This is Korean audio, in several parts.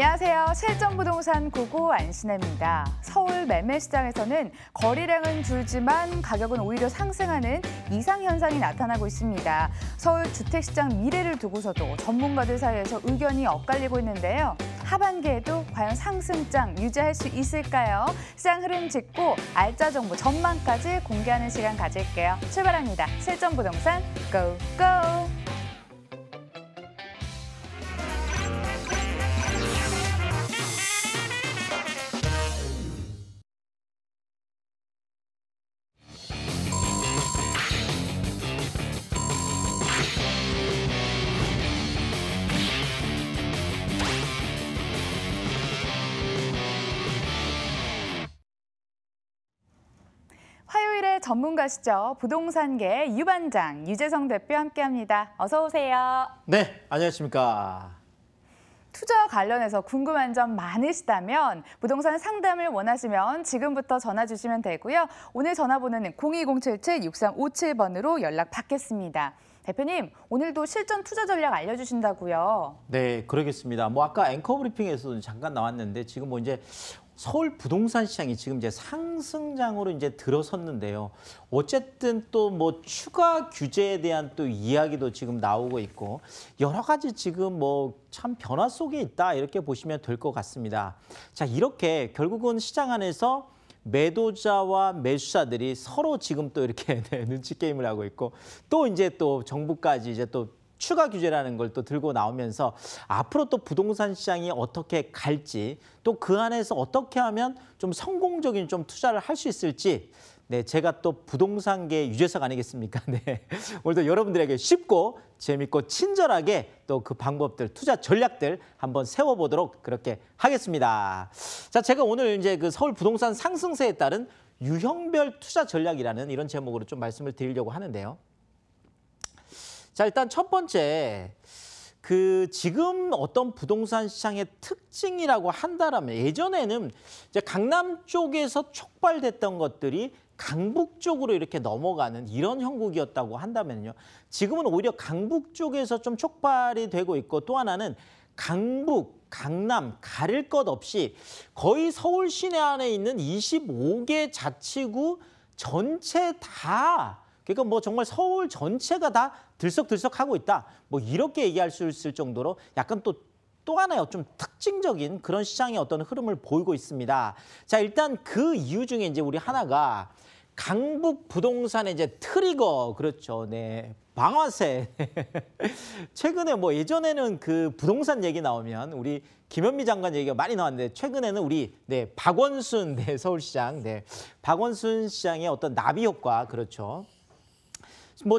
안녕하세요. 실전부동산 9구 안신혜입니다. 서울 매매시장에서는 거래량은 줄지만 가격은 오히려 상승하는 이상현상이 나타나고 있습니다. 서울 주택시장 미래를 두고서도 전문가들 사이에서 의견이 엇갈리고 있는데요. 하반기에도 과연 상승장 유지할 수 있을까요? 시장 흐름 짚고 알짜 정보 전망까지 공개하는 시간 가질게요. 출발합니다. 실전부동산 고고! 화요일에 전문가시죠. 부동산계 유반장 유재성 대표 함께합니다. 어서 오세요. 네, 안녕하십니까. 투자와 관련해서 궁금한 점 많으시다면 부동산 상담을 원하시면 지금부터 전화 주시면 되고요. 오늘 전화번호는 02077-6357번으로 연락 받겠습니다. 대표님, 오늘도 실전 투자 전략 알려주신다고요? 네, 그러겠습니다. 아까 앵커 브리핑에서도 잠깐 나왔는데 지금 이제 서울 부동산 시장이 지금 이제 상승장으로 이제 들어섰는데요. 어쨌든 또 추가 규제에 대한 또 이야기도 지금 나오고 있고 여러 가지 지금 참 변화 속에 있다 이렇게 보시면 될 것 같습니다. 자, 이렇게 결국은 시장 안에서 매도자와 매수자들이 서로 지금 또 이렇게 눈치 게임을 하고 있고 또 이제 또 정부까지 이제 또 추가 규제라는 걸 또 들고 나오면서 앞으로 또 부동산 시장이 어떻게 갈지 또 그 안에서 어떻게 하면 좀 성공적인 좀 투자를 할 수 있을지 네, 제가 또 부동산계 유재석 아니겠습니까? 네, 오늘도 여러분들에게 쉽고 재밌고 친절하게 또 그 방법들, 투자 전략들 한번 세워보도록 그렇게 하겠습니다. 자, 제가 오늘 이제 그 서울 부동산 상승세에 따른 유형별 투자 전략이라는 이런 제목으로 좀 말씀을 드리려고 하는데요. 자, 일단 첫 번째, 지금 어떤 부동산 시장의 특징이라고 한다면 예전에는 이제 강남 쪽에서 촉발됐던 것들이 강북 쪽으로 이렇게 넘어가는 이런 형국이었다고 한다면요. 지금은 오히려 강북 쪽에서 좀 촉발이 되고 있고 또 하나는 강북, 강남 가릴 것 없이 거의 서울 시내 안에 있는 25개 자치구 전체 다 그러니까 정말 서울 전체가 다 들썩들썩하고 있다. 이렇게 얘기할 수 있을 정도로 약간 또 하나의 좀 특징적인 그런 시장의 어떤 흐름을 보이고 있습니다. 자, 일단 그 이유 중에 이제 우리 하나가 강북 부동산의 이제 트리거, 그렇죠. 네. 방아쇠. 최근에 예전에는 그 부동산 얘기 나오면 우리 김현미 장관 얘기가 많이 나왔는데 최근에는 우리 박원순 서울시장, 박원순 시장의 어떤 나비 효과, 그렇죠.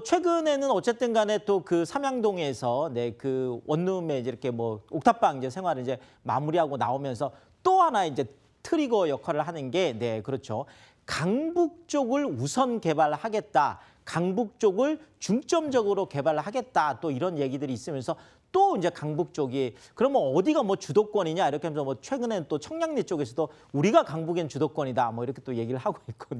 최근에는 어쨌든 간에 또 그 삼양동에서 그 원룸에 이렇게 옥탑방 이제 생활을 이제 마무리하고 나오면서 또 하나 이제 트리거 역할을 하는 게 그렇죠. 강북 쪽을 우선 개발하겠다. 강북 쪽을 중점적으로 개발하겠다. 또 이런 얘기들이 있으면서 또 이제 강북 쪽이 그러면 어디가 주도권이냐 이렇게 하면서 최근에는 또 청량리 쪽에서도 우리가 강북엔 주도권이다 이렇게 또 얘기를 하고 있고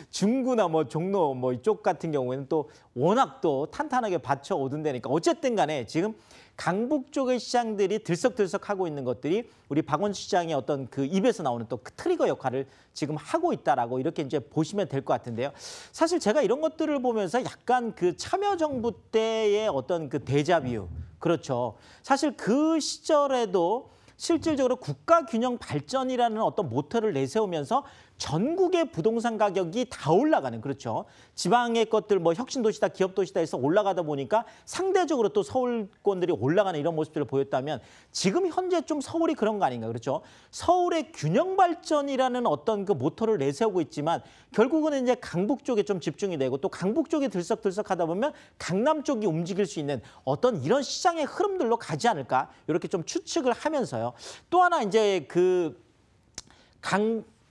중구나 종로 이쪽 같은 경우에는 또 워낙 또 탄탄하게 받쳐 오던 데니까 어쨌든 간에 지금 강북 쪽의 시장들이 들썩들썩하고 있는 것들이 우리 박원순 시장의 어떤 그 입에서 나오는 또 그 트리거 역할을 지금 하고 있다라고 이렇게 이제 보시면 될 것 같은데요. 사실 제가 이런 것들을 보면서 약간 그 참여정부 때의 어떤 그 데자뷰, 그렇죠. 사실 그 시절에도 실질적으로 국가균형 발전이라는 어떤 모토를 내세우면서 전국의 부동산 가격이 다 올라가는, 그렇죠. 지방의 것들 혁신도시다, 기업도시다 해서 올라가다 보니까 상대적으로 또 서울권들이 올라가는 이런 모습들을 보였다면 지금 현재 좀 서울이 그런 거 아닌가, 그렇죠. 서울의 균형 발전이라는 어떤 그 모토를 내세우고 있지만 결국은 이제 강북 쪽에 좀 집중이 되고 또 강북 쪽에 들썩들썩하다 보면 강남 쪽이 움직일 수 있는 어떤 이런 시장의 흐름들로 가지 않을까 이렇게 좀 추측을 하면서요. 또 하나 이제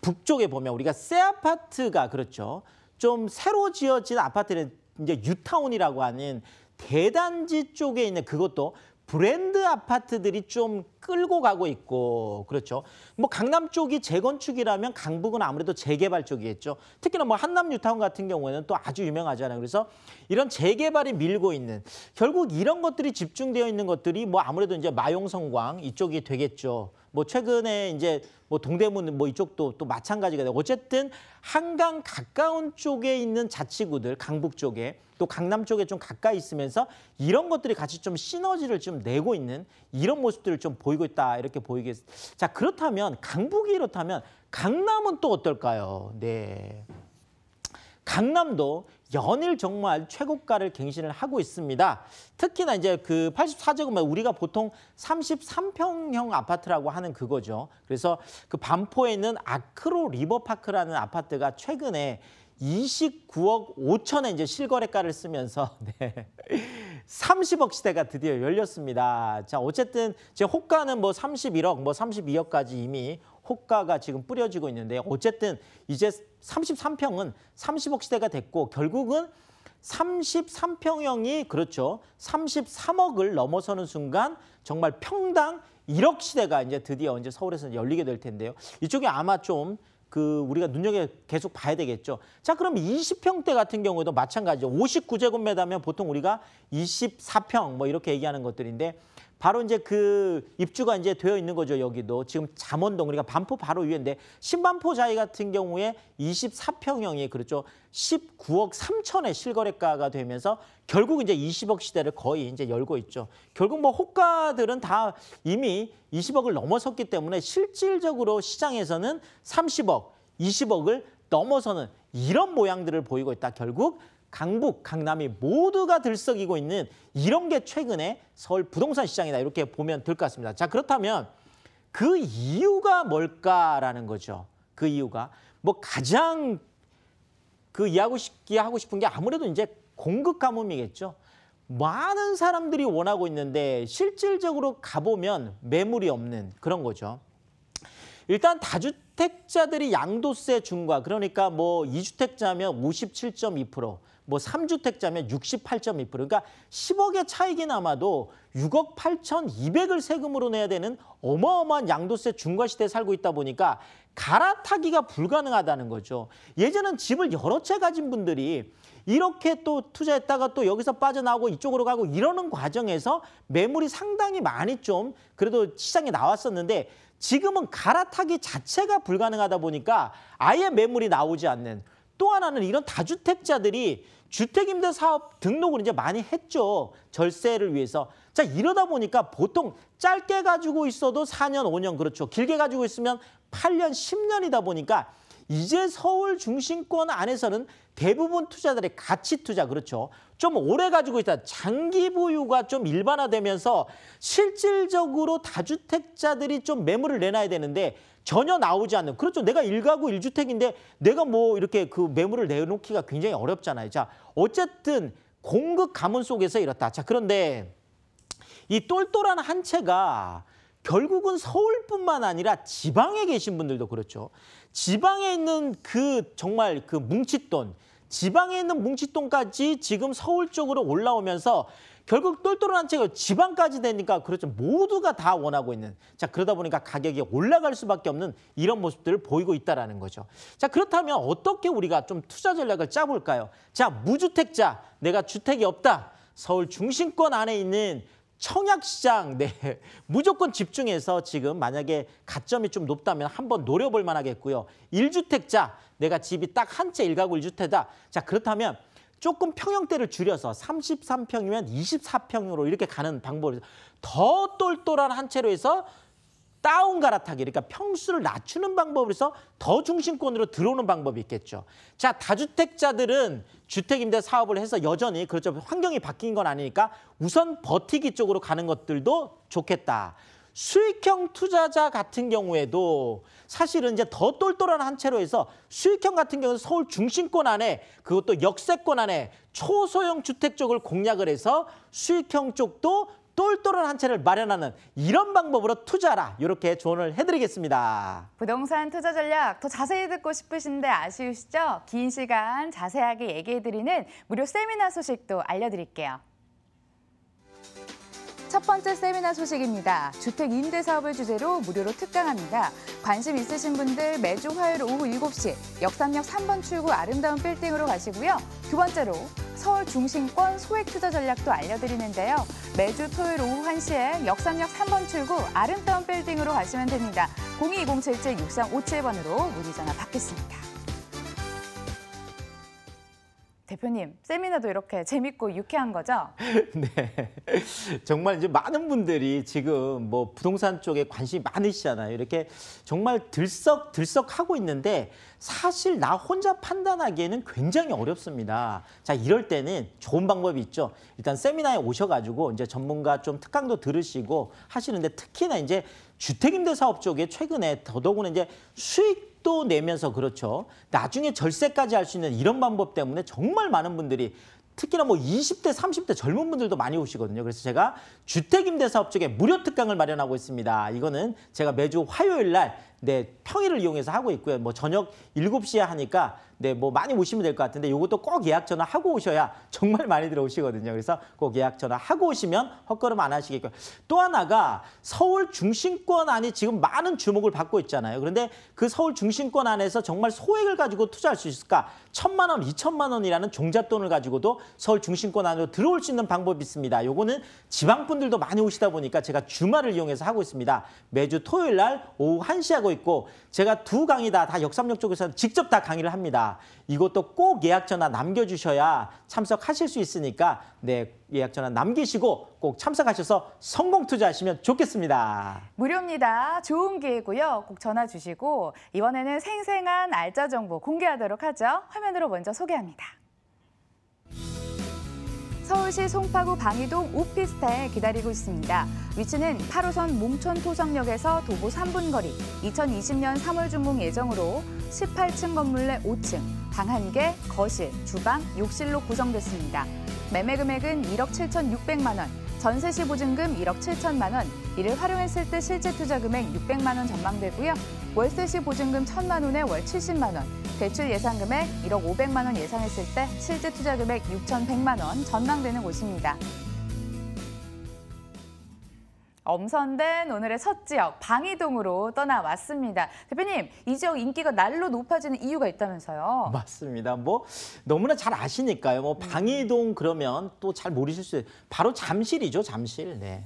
북쪽에 보면 우리가 새 아파트가, 그렇죠. 좀 새로 지어진 아파트는 이제 뉴타운이라고 하는 대단지 쪽에 있는 그것도 브랜드 아파트들이 좀 끌고 가고 있고, 그렇죠. 강남 쪽이 재건축이라면 강북은 아무래도 재개발 쪽이겠죠. 특히나 한남 뉴타운 같은 경우에는 또 아주 유명하잖아요. 그래서 이런 재개발이 밀고 있는, 결국 이런 것들이 집중되어 있는 것들이 아무래도 이제 마용성광 이쪽이 되겠죠. 뭐 최근에 이제 뭐 동대문 뭐 이쪽도 또 마찬가지가 되고 어쨌든 한강 가까운 쪽에 있는 자치구들 강북 쪽에 또 강남 쪽에 좀 가까이 있으면서 이런 것들이 같이 좀 시너지를 좀 내고 있는 이런 모습들을 좀 보이고 있다 이렇게 보이겠습니다. 자, 그렇다면 강북이 이렇다면 강남은 또 어떨까요? 네. 강남도 연일 정말 최고가를 갱신을 하고 있습니다. 특히나 이제 그 84제곱미터 우리가 보통 33평형 아파트라고 하는 그거죠. 그래서 그 반포에 있는 아크로 리버파크라는 아파트가 최근에 29억 5천에 이제 실거래가를 쓰면서 네. 30억 시대가 드디어 열렸습니다. 자, 어쨌든 제 호가는 뭐 31억, 뭐 32억까지 이미 호가가 지금 뿌려지고 있는데 어쨌든 이제 33평은 30억 시대가 됐고 결국은 33평형이 그렇죠. 33억을 넘어서는 순간 정말 평당 1억 시대가 이제 드디어 이제 서울에서 열리게 될 텐데요. 이쪽에 아마 좀 우리가 눈여겨 계속 봐야 되겠죠. 자, 그럼 20평대 같은 경우에도 마찬가지죠. 59제곱미터면 보통 우리가 24평 뭐 이렇게 얘기하는 것들인데 바로 이제 그 입주가 이제 되어 있는 거죠. 여기도 지금 잠원동 그러니까 반포 바로 위인데 신반포자이 같은 경우에 24평형이 그렇죠. 19억 3천에 실거래가가 되면서 결국 이제 20억 시대를 거의 이제 열고 있죠. 결국 뭐 호가들은 다 이미 20억을 넘어섰기 때문에 실질적으로 시장에서는 30억, 20억을 넘어서는 이런 모양들을 보이고 있다. 결국 강북, 강남이 모두가 들썩이고 있는 이런 게 최근에 서울 부동산 시장이다. 이렇게 보면 될 것 같습니다. 자, 그렇다면 그 이유가 뭘까라는 거죠. 그 이유가 뭐 가장 이야기하고 싶은 게 아무래도 이제 공급 가뭄이겠죠. 많은 사람들이 원하고 있는데 실질적으로 가보면 매물이 없는 그런 거죠. 일단 다주택자들이 양도세 중과 그러니까 뭐 2주택자면 57.2%, 뭐 3주택자면 68.2%. 그러니까 10억의 차이긴 아마도 6억 8,200을 세금으로 내야 되는 어마어마한 양도세 중과 시대에 살고 있다 보니까 갈아타기가 불가능하다는 거죠. 예전엔 집을 여러 채 가진 분들이 이렇게 또 투자했다가 또 여기서 빠져나오고 이쪽으로 가고 이러는 과정에서 매물이 상당히 많이 좀 그래도 시장에 나왔었는데 지금은 갈아타기 자체가 불가능하다 보니까 아예 매물이 나오지 않는 또 하나는 이런 다주택자들이 주택임대사업 등록을 이제 많이 했죠. 절세를 위해서. 자, 이러다 보니까 보통 짧게 가지고 있어도 4년, 5년 그렇죠. 길게 가지고 있으면 8년, 10년이다 보니까 이제 서울 중심권 안에서는 대부분 투자들의 가치 투자 그렇죠. 좀 오래 가지고 있다. 장기 보유가 좀 일반화되면서 실질적으로 다주택자들이 좀 매물을 내놔야 되는데 전혀 나오지 않는 그렇죠. 내가 1가구 1주택인데 내가 뭐 이렇게 그 매물을 내놓기가 굉장히 어렵잖아요. 자, 어쨌든 공급 가문 속에서 이렇다. 자, 그런데 이 똘똘한 한 채가 결국은 서울뿐만 아니라 지방에 계신 분들도 그렇죠. 지방에 있는 정말 그 뭉칫돈, 지방에 있는 뭉칫돈까지 지금 서울 쪽으로 올라오면서 결국 똘똘한 채가 지방까지 되니까 그렇죠. 모두가 다 원하고 있는. 자, 그러다 보니까 가격이 올라갈 수밖에 없는 이런 모습들을 보이고 있다라는 거죠. 자, 그렇다면 어떻게 우리가 좀 투자 전략을 짜볼까요? 자, 무주택자, 내가 주택이 없다. 서울 중심권 안에 있는 청약시장, 네, 무조건 집중해서 지금 만약에 가점이 좀 높다면 한번 노려볼 만하겠고요. 1주택자, 내가 집이 딱 한 채 1가구 1주택이다. 자, 그렇다면 조금 평형대를 줄여서 33평이면 24평으로 이렇게 가는 방법을 더 똘똘한 한 채로 해서 다운 갈아타기, 그러니까 평수를 낮추는 방법을 해서 더 중심권으로 들어오는 방법이 있겠죠. 자, 다주택자들은 주택임대 사업을 해서 여전히 그렇죠. 환경이 바뀐 건 아니니까 우선 버티기 쪽으로 가는 것들도 좋겠다. 수익형 투자자 같은 경우에도 사실은 이제 더 똘똘한 한 채로 해서 수익형 같은 경우는 서울 중심권 안에 그것도 역세권 안에 초소형 주택 쪽을 공략을 해서 수익형 쪽도 똘똘한 한 채를 마련하는 이런 방법으로 투자하라. 이렇게 조언을 해드리겠습니다. 부동산 투자 전략 더 자세히 듣고 싶으신데 아쉬우시죠? 긴 시간 자세하게 얘기해드리는 무료 세미나 소식도 알려드릴게요. 첫 번째 세미나 소식입니다. 주택 임대 사업을 주제로 무료로 특강합니다. 관심 있으신 분들 매주 화요일 오후 7시 역삼역 3번 출구 아름다운 빌딩으로 가시고요. 두 번째로 서울 중심권 소액 투자 전략도 알려드리는데요. 매주 토요일 오후 1시에 역삼역 3번 출구 아름다운 빌딩으로 가시면 됩니다. 022077-6357번으로 문의 전화 받겠습니다. 대표님, 세미나도 이렇게 재밌고 유쾌한 거죠? 네. 정말 이제 많은 분들이 지금 뭐 부동산 쪽에 관심이 많으시잖아요. 이렇게 정말 들썩들썩하고 있는데 사실 나 혼자 판단하기에는 굉장히 어렵습니다. 자, 이럴 때는 좋은 방법이 있죠. 일단 세미나에 오셔가지고 이제 전문가 좀 특강도 들으시고 하시는데 특히나 이제 주택임대사업 쪽에 최근에 더더구나 이제 수익도 내면서 그렇죠. 나중에 절세까지 할 수 있는 이런 방법 때문에 정말 많은 분들이 특히나 뭐 20대, 30대 젊은 분들도 많이 오시거든요. 그래서 제가 주택임대사업 쪽에 무료 특강을 마련하고 있습니다. 이거는 제가 매주 화요일 날 평일을 이용해서 하고 있고요. 뭐 저녁 7시에 하니까 뭐 많이 오시면 될 것 같은데 이것도 꼭 예약 전화하고 오셔야 정말 많이 들어오시거든요. 그래서 꼭 예약 전화하고 오시면 헛걸음 안 하시겠고요. 또 하나가 서울 중심권 안이 지금 많은 주목을 받고 있잖아요. 그런데 그 서울 중심권 안에서 정말 소액을 가지고 투자할 수 있을까? 1,000만 원, 2,000만 원이라는 종잣돈을 가지고도 서울 중심권 안으로 들어올 수 있는 방법이 있습니다. 요거는 지방분들도 많이 오시다 보니까 제가 주말을 이용해서 하고 있습니다. 매주 토요일 날 오후 1시 하고 있고 제가 두 강의 다 역삼역 쪽에서 직접 다 강의를 합니다. 이것도 꼭 예약 전화 남겨주셔야 참석하실 수 있으니까 예약 전화 남기시고 꼭 참석하셔서 성공 투자하시면 좋겠습니다. 무료입니다. 좋은 기회고요. 꼭 전화 주시고 이번에는 생생한 알짜 정보 공개하도록 하죠. 화면으로 먼저 소개합니다. 서울시 송파구 방이동 오피스텔 기다리고 있습니다. 위치는 8호선 몽촌토성역에서 도보 3분 거리, 2020년 3월 준공 예정으로 18층 건물 내 5층, 방 1개, 거실, 주방, 욕실로 구성됐습니다. 매매 금액은 1억 7,600만 원, 전세 시 보증금 1억 7천만 원, 이를 활용했을 때 실제 투자 금액 600만 원 전망되고요. 월세 시 보증금 1,000만 원에 월 70만 원, 대출 예상 금액 1억 500만 원 예상했을 때 실제 투자 금액 6,100만 원 전망되는 곳입니다. 엄선된 오늘의 첫 지역 방이동으로 떠나왔습니다. 대표님, 이 지역 인기가 날로 높아지는 이유가 있다면서요? 맞습니다. 뭐 너무나 잘 아시니까요. 뭐 방이동 그러면 또 잘 모르실 수 있어요. 바로 잠실이죠, 잠실. 네.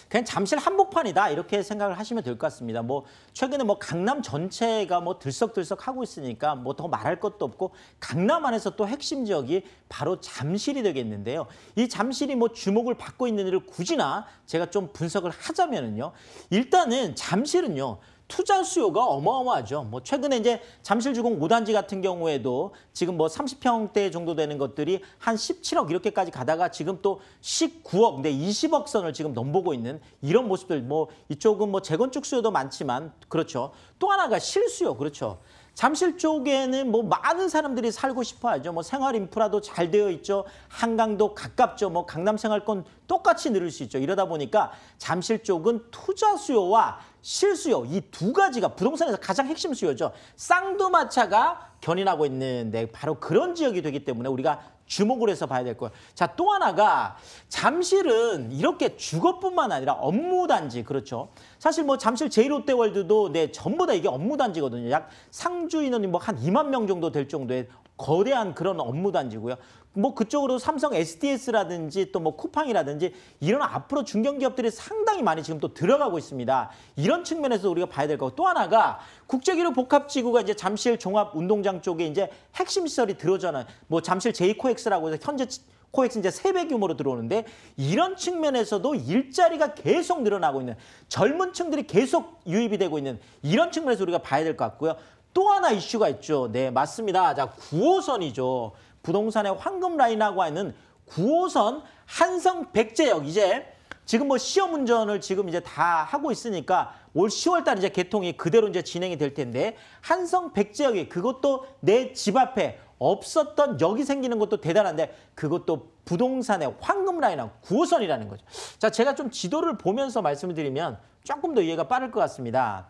그냥 잠실 한복판이다 이렇게 생각을 하시면 될 것 같습니다. 뭐 최근에 뭐 강남 전체가 뭐 들썩들썩 하고 있으니까 뭐 더 말할 것도 없고 강남 안에서 또 핵심 지역이 바로 잠실이 되겠는데요. 이 잠실이 뭐 주목을 받고 있는 일을 굳이나 제가 좀 분석을 하자면은요. 일단은 잠실은요. 투자 수요가 어마어마하죠. 뭐 최근에 이제 잠실주공 5단지 같은 경우에도 지금 뭐 30평대 정도 되는 것들이 한 17억 이렇게까지 가다가 지금 또 19억, 20억 선을 지금 넘보고 있는 이런 모습들. 뭐 이쪽은 뭐 재건축 수요도 많지만 그렇죠. 또 하나가 실수요. 그렇죠. 잠실 쪽에는 뭐 많은 사람들이 살고 싶어 하죠. 뭐 생활 인프라도 잘 되어 있죠. 한강도 가깝죠. 뭐 강남 생활권 똑같이 누릴 수 있죠. 이러다 보니까 잠실 쪽은 투자 수요와 실수요 이 두 가지가 부동산에서 가장 핵심 수요죠. 쌍두마차가 견인하고 있는 바로 그런 지역이 되기 때문에 우리가 주목을 해서 봐야 될 거예요. 자, 또 하나가 잠실은 이렇게 주거뿐만 아니라 업무단지, 그렇죠. 사실 뭐 잠실 제1롯데월드도 전부 다 이게 업무단지거든요. 약 상주 인원이 뭐 한 2만 명 정도 될 정도의 거대한 그런 업무단지고요. 뭐 그쪽으로 삼성 SDS라든지 또 뭐 쿠팡이라든지 이런 앞으로 중견기업들이 상당히 많이 지금 또 들어가고 있습니다. 이런 측면에서 우리가 봐야 될 거고 또 하나가 국제기록 복합지구가 이제 잠실 종합운동장 쪽에 이제 핵심 시설이 들어오잖아요. 뭐 잠실 제2코엑스라고 해서 현재 코엑스 이제 3배 규모로 들어오는데 이런 측면에서도 일자리가 계속 늘어나고 있는 젊은 층들이 계속 유입이 되고 있는 이런 측면에서 우리가 봐야 될 것 같고요. 또 하나 이슈가 있죠. 네, 맞습니다. 자, 9호선이죠. 부동산의 황금 라인이라고 하는 9호선 한성 백제역 이제 지금 뭐 시험 운전을 지금 이제 다 하고 있으니까 올 10월 달 이제 개통이 그대로 이제 진행이 될 텐데 한성 백제역이 그것도 내 집 앞에 없었던 역이 생기는 것도 대단한데 그것도 부동산의 황금 라인하고 9호선이라는 거죠. 자, 제가 좀 지도를 보면서 말씀을 드리면 조금 더 이해가 빠를 것 같습니다.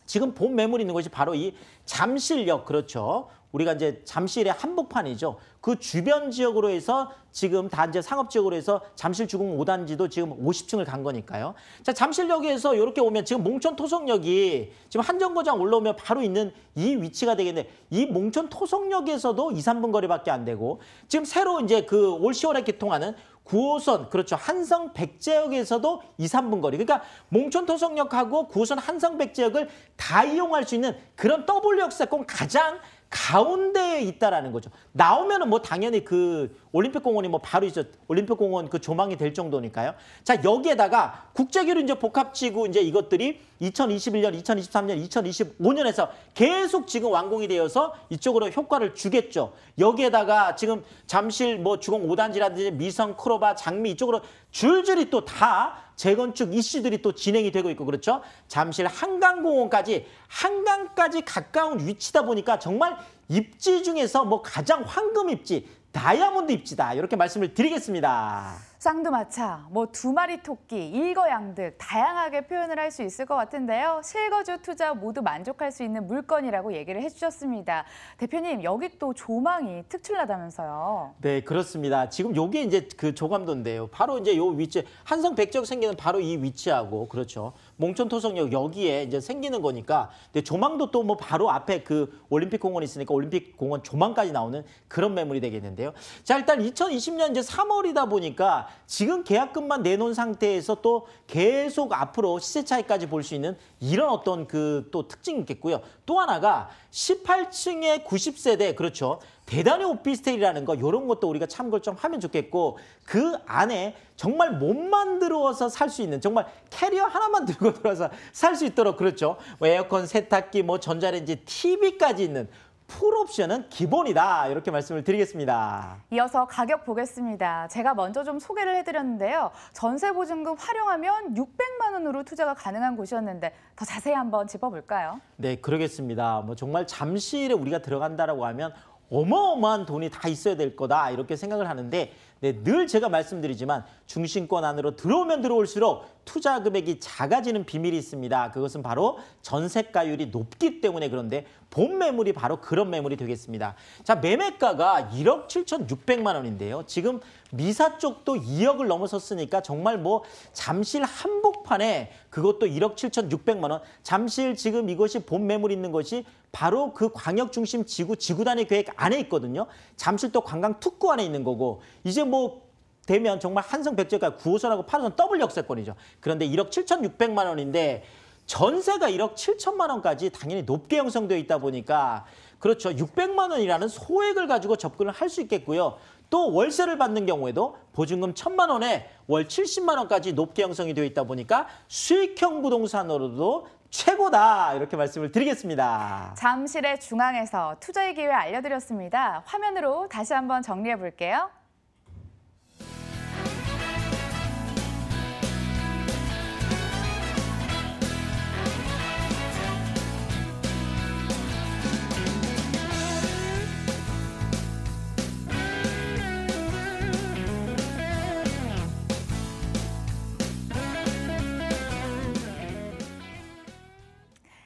지금 본 매물이 있는 것이 바로 이 잠실역, 그렇죠. 우리가 이제 잠실의 한복판이죠. 그 주변 지역으로 해서 지금 다 이제 상업지역으로 해서 잠실 주공 5단지도 지금 50층을 간 거니까요. 자, 잠실역에서 이렇게 오면 지금 몽천 토성역이 지금 한정거장 올라오면 바로 있는 이 위치가 되겠는데, 이 몽천 토성역에서도 2, 3분 거리밖에 안 되고, 지금 새로 이제 그 올 10월에 개통하는 9호선, 그렇죠. 한성 백제역에서도 2, 3분 거리. 그러니까 몽천 토성역하고 9호선 한성 백제역을 다 이용할 수 있는 그런 W 역세권 가장 가운데에 있다라는 거죠. 나오면은 뭐 당연히 그 올림픽공원이 뭐 바로 이제 올림픽공원 그 조망이 될 정도니까요. 자, 여기에다가 국제기류 이제 복합지구 이제 이것들이 2021년, 2023년, 2025년에서 계속 지금 완공이 되어서 이쪽으로 효과를 주겠죠. 여기에다가 지금 잠실 뭐 주공 5단지라든지 미성, 크로바, 장미 이쪽으로 줄줄이 또 다 재건축 이슈들이 또 진행이 되고 있고, 그렇죠. 잠실 한강공원까지, 한강까지 가까운 위치다 보니까 정말 입지 중에서 뭐 가장 황금 입지, 다이아몬드 입지다, 이렇게 말씀을 드리겠습니다. 쌍두마차, 뭐 두 마리 토끼, 일거양득 다양하게 표현을 할 수 있을 것 같은데요. 실거주 투자 모두 만족할 수 있는 물건이라고 얘기를 해주셨습니다. 대표님, 여기 또 조망이 특출나다면서요. 네, 그렇습니다. 지금 요게 이제 그 조감도인데요. 바로 이제 요 위치, 한성 백제역 생기는 바로 이 위치하고, 그렇죠. 몽천 토성역 여기에 이제 생기는 거니까, 근데 조망도 또 뭐 바로 앞에 그 올림픽 공원이 있으니까 올림픽 공원 조망까지 나오는 그런 매물이 되겠는데요. 자, 일단 2020년 이제 3월이다 보니까 지금 계약금만 내놓은 상태에서 또 계속 앞으로 시세 차익까지 볼 수 있는 이런 어떤 그 또 특징이 있겠고요. 또 하나가 18층에 90세대, 그렇죠. 대단히 오피스텔이라는 거, 이런 것도 우리가 참고를 좀 하면 좋겠고, 그 안에 정말 몸만 들어와서 살 수 있는, 정말 캐리어 하나만 들고 들어와서 살 수 있도록, 그렇죠. 뭐 에어컨, 세탁기, 뭐 전자레인지, TV까지 있는 풀옵션은 기본이다, 이렇게 말씀을 드리겠습니다. 이어서 가격 보겠습니다. 제가 먼저 좀 소개를 해드렸는데요. 전세보증금 활용하면 600만 원으로 투자가 가능한 곳이었는데 더 자세히 한번 짚어볼까요? 네, 그러겠습니다. 뭐 정말 잠실에 우리가 들어간다라고 하면 어마어마한 돈이 다 있어야 될 거다, 이렇게 생각을 하는데, 네, 늘 제가 말씀드리지만 중심권 안으로 들어오면 들어올수록 투자 금액이 작아지는 비밀이 있습니다. 그것은 바로 전세가율이 높기 때문에 그런데 본 매물이 바로 그런 매물이 되겠습니다. 자, 매매가가 1억 7,600만 원인데요. 지금 미사 쪽도 2억을 넘어섰으니까 정말 뭐 잠실 한복판에 그것도 1억 7,600만 원. 잠실 지금 이것이 본 매물이 있는 것이 바로 그 광역중심 지구단위 계획 안에 있거든요. 잠실도 관광 특구 안에 있는 거고, 이제 뭐 되면 정말 한성 백제가 9호선하고 8호선 더블 역세권이죠. 그런데 1억 7,600만 원인데 전세가 1억 7천만 원까지 당연히 높게 형성되어 있다 보니까, 그렇죠. 600만 원이라는 소액을 가지고 접근을 할 수 있겠고요. 또 월세를 받는 경우에도 보증금 1,000만 원에 월 70만 원까지 높게 형성이 되어 있다 보니까 수익형 부동산으로도 최고다, 이렇게 말씀을 드리겠습니다. 잠실의 중앙에서 투자의 기회 알려드렸습니다. 화면으로 다시 한번 정리해 볼게요.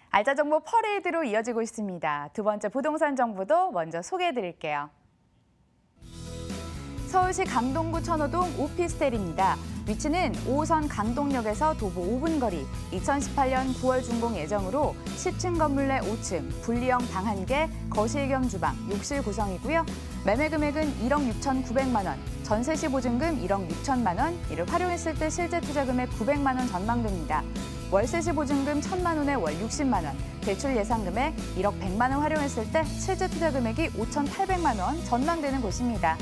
알짜 정보 퍼레이드로 이어지고 있습니다. 두 번째 부동산 정보도 먼저 소개해 드릴게요. 서울시 강동구 천호동 오피스텔입니다. 위치는 5호선 강동역에서 도보 5분 거리, 2018년 9월 준공 예정으로 10층 건물 내 5층, 분리형 방 1개, 거실 겸 주방, 욕실 구성이고요. 매매 금액은 1억 6,900만 원, 전세 시 보증금 1억 6천만 원, 이를 활용했을 때 실제 투자 금액 900만 원 전망됩니다. 월세 시 보증금 1,000만 원에 월 60만 원, 대출 예상 금액 1억 100만 원 활용했을 때 실제 투자 금액이 5,800만 원 전망되는 곳입니다.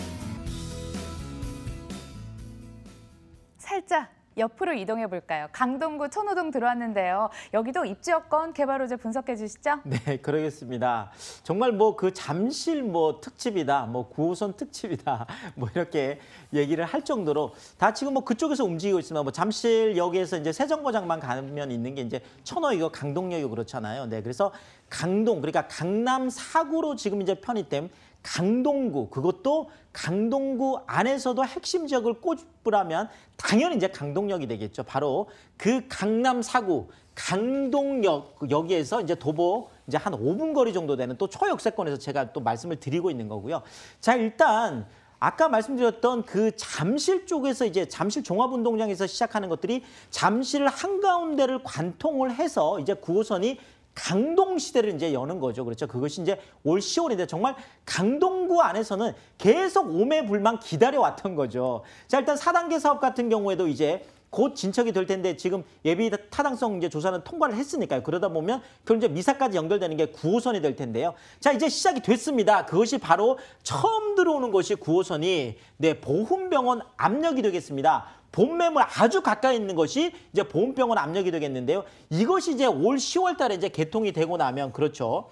살짝 옆으로 이동해 볼까요? 강동구 천호동 들어왔는데요. 여기도 입지 여건 개발 호재 분석해 주시죠. 네, 그러겠습니다. 정말 뭐 그 잠실 뭐 특집이다, 뭐 9호선 특집이다, 뭐 이렇게 얘기를 할 정도로 다 지금 뭐 그쪽에서 움직이고 있습니다. 뭐 잠실역에서 이제 세정거장만 가면 있는 게 이제 천호이고 강동역이고 그렇잖아요. 네, 그래서 강동, 그러니까 강남 4구로 지금 이제 편입된 강동구, 그것도 강동구 안에서도 핵심 지역을 꼽으라면 당연히 이제 강동역이 되겠죠. 바로 그 강남 4구, 강동역 여기에서 이제 도보 이제 한 5분 거리 정도 되는 또 초역세권에서 제가 또 말씀을 드리고 있는 거고요. 자, 일단 아까 말씀드렸던 그 잠실 쪽에서 이제 잠실 종합운동장에서 시작하는 것들이 잠실 한가운데를 관통을 해서 이제 9호선이 강동시대를 이제 여는 거죠. 그렇죠. 그것이 이제 올 10월인데 정말 강동구 안에서는 계속 오매불만 기다려왔던 거죠. 자, 일단 4단계 사업 같은 경우에도 이제 곧 진척이 될 텐데 지금 예비 타당성 이제 조사는 통과를 했으니까요. 그러다 보면 그럼 이제 미사까지 연결되는 게 9호선이 될 텐데요. 자, 이제 시작이 됐습니다. 그것이 바로 처음 들어오는 것이 9호선이 보훈병원 압력이 되겠습니다. 본매물 아주 가까이 있는 것이 이제 보훈병원 압력이 되겠는데요. 이것이 이제 올 10월 달에 이제 개통이 되고 나면 그렇죠.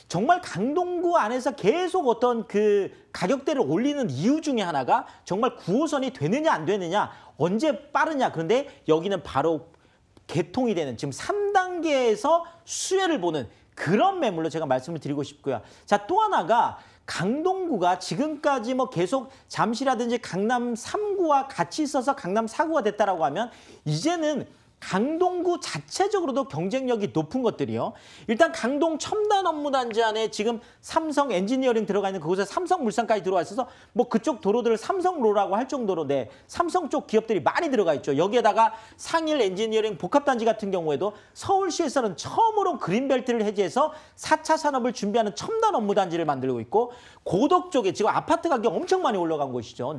정말 강동구 안에서 계속 어떤 그 가격대를 올리는 이유 중에 하나가 정말 9호선이 되느냐 안 되느냐, 언제 빠르냐. 그런데 여기는 바로 개통이 되는 지금 3단계에서 수혜를 보는 그런 매물로 제가 말씀을 드리고 싶고요. 자, 또 하나가 강동구가 지금까지 뭐 계속 잠시라든지 강남 3구와 같이 있어서 강남 4구가 됐다라고 하면 이제는 강동구 자체적으로도 경쟁력이 높은 것들이요. 일단 강동 첨단 업무단지 안에 지금 삼성 엔지니어링 들어가 있는 그곳에 삼성물산까지 들어와 있어서 뭐 그쪽 도로들을 삼성로라고 할 정도로 삼성 쪽 기업들이 많이 들어가 있죠. 여기에다가 상일 엔지니어링 복합단지 같은 경우에도 서울시에서는 처음으로 그린벨트를 해제해서 4차 산업을 준비하는 첨단 업무단지를 만들고 있고 고덕 쪽에 지금 아파트 가격 엄청 많이 올라간 곳이죠.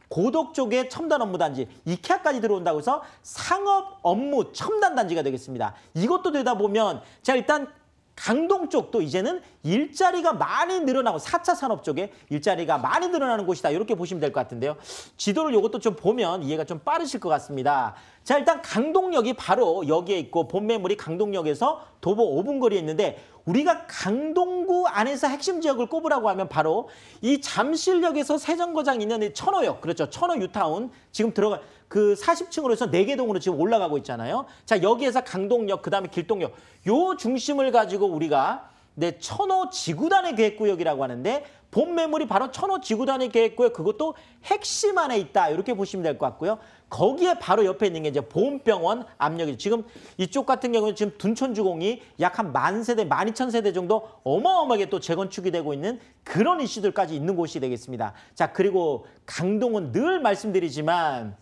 고덕 쪽에 첨단 업무 단지, 이케아까지 들어온다고 해서 상업 업무 첨단 단지가 되겠습니다. 이것도 되다 보면 자, 일단 강동 쪽도 이제는 일자리가 많이 늘어나고 4차 산업 쪽에 일자리가 많이 늘어나는 곳이다. 이렇게 보시면 될 것 같은데요. 지도를 이것도 좀 보면 이해가 좀 빠르실 것 같습니다. 자, 일단 강동역이 바로 여기에 있고 본매물이 강동역에서 도보 5분 거리에 있는데 우리가 강동구 안에서 핵심 지역을 꼽으라고 하면 바로 이 잠실역에서 세정거장 있는 이 천호역, 그렇죠. 천호 유타운 지금 들어가 그 40층으로 해서 4개 동으로 지금 올라가고 있잖아요. 자, 여기에서 강동역, 그다음에 길동역 요 중심을 가지고 우리가 천호 지구단위 계획구역이라고 하는데 본 매물이 바로 천호 지구단위 계획구역, 그것도 핵심 안에 있다. 이렇게 보시면 될 것 같고요. 거기에 바로 옆에 있는 게 이제 보훈병원 압력이죠. 지금 이쪽 같은 경우는 지금 둔촌주공이 약 한 10,000세대, 12,000세대 정도 어마어마하게 또 재건축이 되고 있는 그런 이슈들까지 있는 곳이 되겠습니다. 자, 그리고 강동은 늘 말씀드리지만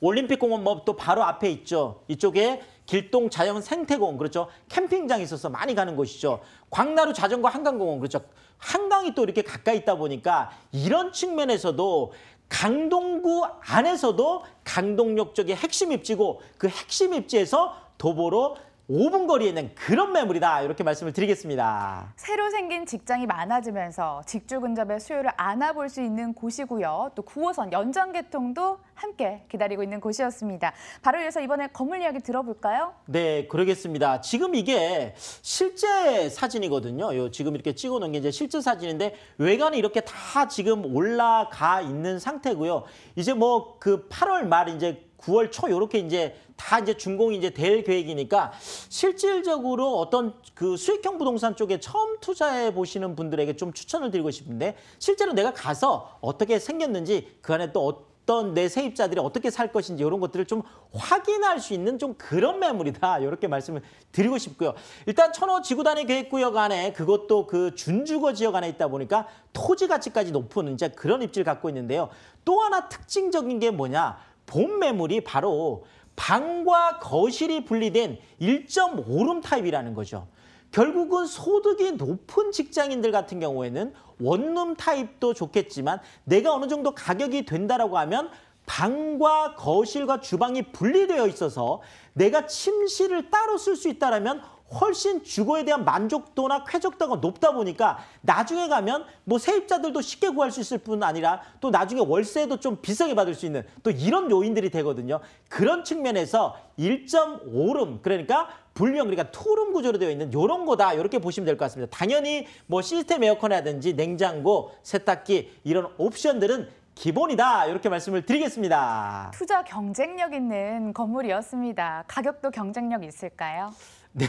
올림픽공원 뭐 또 바로 앞에 있죠. 이쪽에 길동 자연 생태공원, 그렇죠. 캠핑장이 있어서 많이 가는 곳이죠. 광나루 자전거 한강공원, 그렇죠. 한강이 또 이렇게 가까이 있다 보니까 이런 측면에서도 강동구 안에서도 강동역 쪽이 핵심 입지고 그 핵심 입지에서 도보로 5분 거리에 있는 그런 매물이다. 이렇게 말씀을 드리겠습니다. 새로 생긴 직장이 많아지면서 직주 근접의 수요를 안아볼 수 있는 곳이고요. 또 9호선 연장 개통도 함께 기다리고 있는 곳이었습니다. 바로 이어서 이번에 건물 이야기 들어볼까요? 네, 그러겠습니다. 지금 이게 실제 사진이거든요. 지금 이렇게 찍어놓은 게 이제 실제 사진인데 외관이 이렇게 다 지금 올라가 있는 상태고요. 이제 뭐 그 8월 말 이제 9월 초 이렇게 이제 다 이제 준공이 이제 될 계획이니까 실질적으로 어떤 그 수익형 부동산 쪽에 처음 투자해 보시는 분들에게 좀 추천을 드리고 싶은데 실제로 내가 가서 어떻게 생겼는지 그 안에 또 어떤 내 세입자들이 어떻게 살 것인지 이런 것들을 좀 확인할 수 있는 좀 그런 매물이다. 이렇게 말씀을 드리고 싶고요. 일단 천호 지구단위 계획구역 안에 그것도 그 준주거 지역 안에 있다 보니까 토지 가치까지 높은 이제 그런 입지를 갖고 있는데요. 또 하나 특징적인 게 뭐냐? 본 매물이 바로 방과 거실이 분리된 1.5룸 타입이라는 거죠. 결국은 소득이 높은 직장인들 같은 경우에는 원룸 타입도 좋겠지만 내가 어느 정도 가격이 된다라고 하면 방과 거실과 주방이 분리되어 있어서 내가 침실을 따로 쓸 수 있다라면 훨씬 주거에 대한 만족도나 쾌적도가 높다 보니까 나중에 가면 뭐 세입자들도 쉽게 구할 수 있을 뿐 아니라 또 나중에 월세도 좀 비싸게 받을 수 있는 또 이런 요인들이 되거든요. 그런 측면에서 1.5룸 그러니까 불명 그러니까 투룸 구조로 되어 있는 이런 거다. 이렇게 보시면 될 것 같습니다. 당연히 뭐 시스템 에어컨이라든지 냉장고, 세탁기 이런 옵션들은 기본이다. 이렇게 말씀을 드리겠습니다. 투자 경쟁력 있는 건물이었습니다. 가격도 경쟁력 있을까요? 네.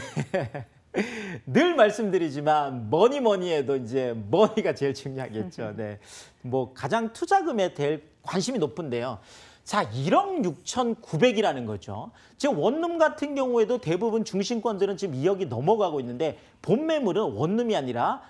늘 말씀드리지만 뭐니 해도 이제 머니가 제일 중요하겠죠. 네. 뭐 가장 투자금에 대해 관심이 높은데요. 자, 1억 6,900이라는 거죠. 지금 원룸 같은 경우에도 대부분 중심권들은 지금 2억이 넘어가고 있는데 본 매물은 원룸이 아니라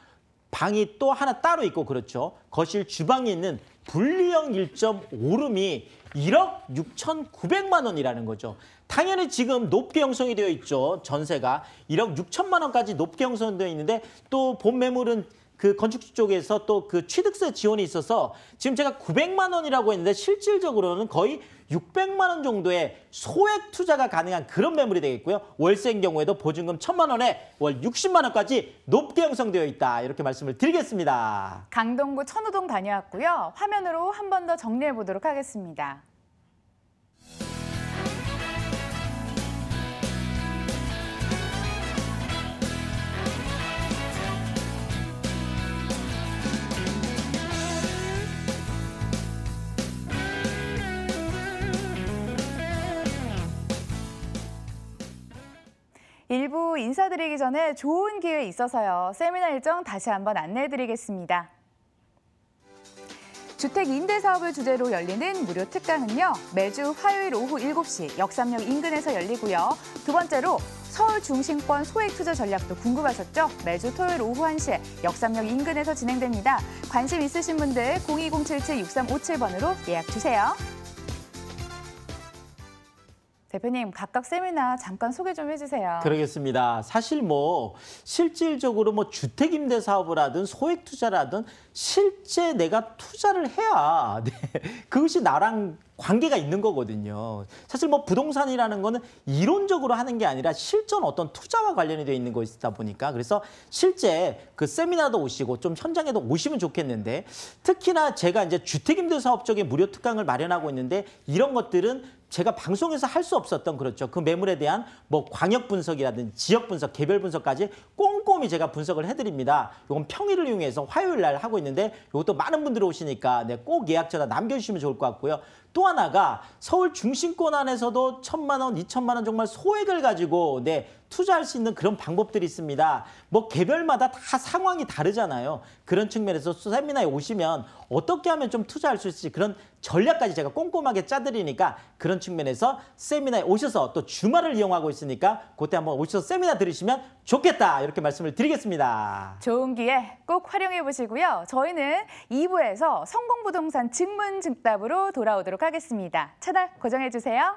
방이 또 하나 따로 있고 그렇죠. 거실 주방이 있는 분리형 1.5룸이 1억 6,900만 원이라는 거죠. 당연히 지금 높게 형성이 되어 있죠. 전세가 1억 6천만 원까지 높게 형성되어 있는데 또 본 매물은 그 건축주 쪽에서 또 그 취득세 지원이 있어서 지금 제가 900만 원이라고 했는데 실질적으로는 거의 600만 원 정도의 소액 투자가 가능한 그런 매물이 되겠고요. 월세인 경우에도 보증금 1,000만 원에 월 60만 원까지 높게 형성되어 있다. 이렇게 말씀을 드리겠습니다. 강동구 천호동 다녀왔고요. 화면으로 한 번 더 정리해 보도록 하겠습니다. 일부 인사드리기 전에 좋은 기회 있어서요. 세미나 일정 다시 한번 안내해드리겠습니다. 주택 임대 사업을 주제로 열리는 무료 특강은요. 매주 화요일 오후 7시 역삼역 인근에서 열리고요. 두 번째로 서울 중심권 소액 투자 전략도 궁금하셨죠? 매주 토요일 오후 1시에 역삼역 인근에서 진행됩니다. 관심 있으신 분들 02-077-6357번으로 예약 주세요. 대표님, 각각 세미나 잠깐 소개 좀 해주세요. 그러겠습니다. 사실 뭐 실질적으로 뭐 주택 임대 사업을 하든 소액 투자를 하든 실제 내가 투자를 해야 그것이 나랑 관계가 있는 거거든요. 사실 뭐 부동산이라는 거는 이론적으로 하는 게 아니라 실전 어떤 투자와 관련이 되어 있는 것이다 보니까 그래서 실제 그 세미나도 오시고 좀 현장에도 오시면 좋겠는데 특히나 제가 이제 주택임대사업 쪽에 무료 특강을 마련하고 있는데 이런 것들은 제가 방송에서 할 수 없었던 그렇죠. 그 매물에 대한 뭐 광역 분석이라든지 지역 분석, 개별 분석까지 꼼꼼히 제가 분석을 해드립니다. 이건 평일을 이용해서 화요일 날 하고 있는데 이것도 많은 분들이 오시니까 꼭 예약 전화 남겨주시면 좋을 것 같고요. 또 하나가 서울 중심권 안에서도 1,000만 원, 2,000만 원 정말 소액을 가지고 투자할 수 있는 그런 방법들이 있습니다. 뭐 개별마다 다 상황이 다르잖아요. 그런 측면에서 세미나에 오시면 어떻게 하면 좀 투자할 수 있을지 그런 전략까지 제가 꼼꼼하게 짜드리니까 그런 측면에서 세미나에 오셔서 또 주말을 이용하고 있으니까 그때 한번 오셔서 세미나 들으시면 좋겠다 이렇게 말씀을 드리겠습니다. 좋은 기회 꼭 활용해 보시고요. 저희는 2부에서 성공부동산 증문즉답으로 돌아오도록 하겠습니다. 채널 고정해 주세요.